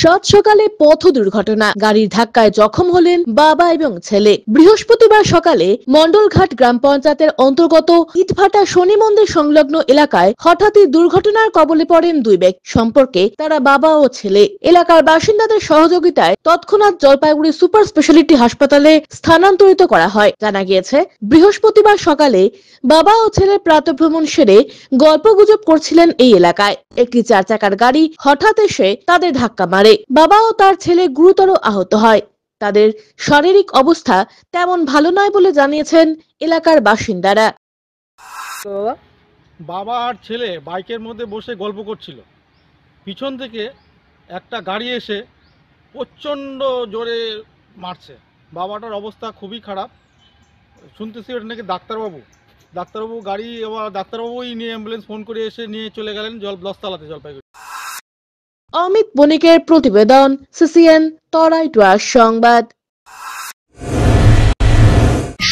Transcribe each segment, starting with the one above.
সাত সকালে পথ দুর্ঘটনা, গাড়ির ধাক্কায় জখম হলেন বাবা এবং ছেলে। বৃহস্পতিবার সকালে মন্ডলঘাট গ্রাম পঞ্চায়েতের অন্তর্গত ইটভাটা শনি মন্দির সংলগ্ন এলাকায় হঠাৎই দুর্ঘটনার কবলে পড়েন দুই ব্যক্তি। সম্পর্কে তারা বাবা ও ছেলে। এলাকার বাসিন্দাদের সহযোগিতায় তৎক্ষণাৎ জলপাইগুড়ি সুপার স্পেশালিটি হাসপাতালে স্থানান্তরিত করা হয়। জানা গিয়েছে, বৃহস্পতিবার সকালে বাবা ও ছেলে প্রাতঃভ্রমণ সেরে গল্পগুজব করছিলেন এই এলাকায়। একটি 4 চাকার গাড়ি হঠাৎ এসে তাদের ধাক্কা মারে। বাবা ও তার ছেলে গুরুতর আহত হয়। তাদের শারীরিক অবস্থা তেমন ভালো নয় বলে জানিয়েছেন এলাকার বাসিন্দারা। বাবা আর ছেলে বাইকের মধ্যে বসে গল্প করছিল। পিছন থেকে একটা গাড়ি এসে প্রচণ্ড জোরে মারছে। বাবাটার অবস্থা খুবই খারাপ। শুনতেছি ওটা নাকি ডাক্তারবাবু গাড়ি, আবার ডাক্তারবাবুই নিয়ে অ্যাম্বুলেন্স ফোন করে এসে নিয়ে চলে গেলেন দশতলাতে, জলপাইগুড়ি। অমিত বণিকের প্রতিবেদন, সিসিএন তরাইটুয়ার সংবাদ।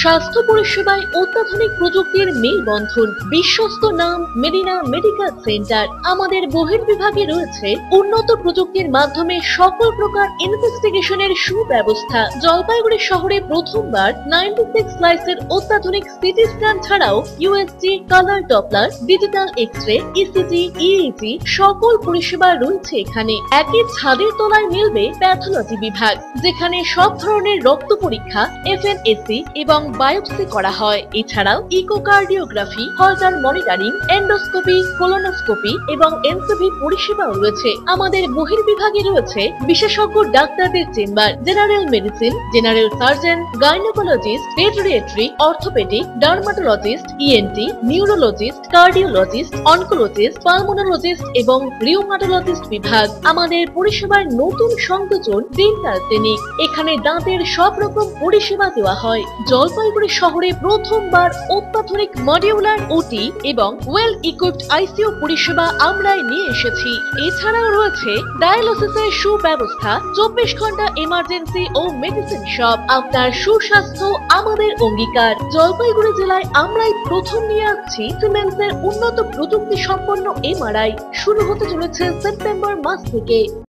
স্বাস্থ্য পরিষেবায় অত্যাধুনিক প্রযুক্তির মেলবন্ধন, বিশ্বস্ত নাম মেডিনা মেডিকেল সেন্টার। আমাদের বহির্বিভাগে রয়েছে উন্নত প্রযুক্তির মাধ্যমে সকল প্রকার ইনভেস্টিগেশনের সুব্যবস্থা। জলপাইগুড়ি শহরে প্রথমবার 96 স্লাইসের অত্যাধুনিক সিটি স্ক্যান ছাড়াও USG, colour Doppler, digital X-ray, ECG, EAG সকল পরিষেবা রয়েছে এখানে। একই ছাদের তলায় মিলবে প্যাথোলজি বিভাগ, যেখানে সব ধরনের রক্ত পরীক্ষা, এফএনএসি এবং বায়োপসি করা হয়। এছাড়াও ইকোকার্ডিওগ্রাফি, হলটার মনিটরিং, এন্ডোস্কোপি, কোলোনোস্কোপি এবং এনসিভি পরিষেবাও রয়েছে। আমাদের বহির্বিভাগে রয়েছে বিশেষজ্ঞ ডাক্তারদের chamber, general medicine, general surgeon, gynaecologist, পেডিয়াট্রি, orthopaedic, dermatologist, ENT, neurologist, cardiologist, oncologist, pulmonologist এবং রিউমাটোলজিস্ট বিভাগ। আমাদের পরিষেবার নতুন সংযোজন ডেন্টাল ক্লিনিক। এখানে দাঁতের সব রকম পরিষেবা দেওয়া হয়। জলপাইগুড়ি শহরে প্রথমবার অত্যাধুনিক মডিউলার ওটি এবং ওয়েল ইকুইপড আইসিইউ পরিষেবা আমরাই নিয়ে এসেছি। এছাড়াও রয়েছে ডায়ালিসিসের সুব্যবস্থা, 24 ঘন্টা এমার্জেন্সি ও মেডিসিন শপ। আপনার সুস্বাস্থ্য আমাদের অঙ্গীকার। জলপাইগুড়ি জেলায় আমরাই প্রথম নিয়ে আসছি সিমেন্সের উন্নত প্রযুক্তি সম্পন্ন এমআরআই। শুরু হতে চলেছে সেপ্টেম্বর মাস থেকে।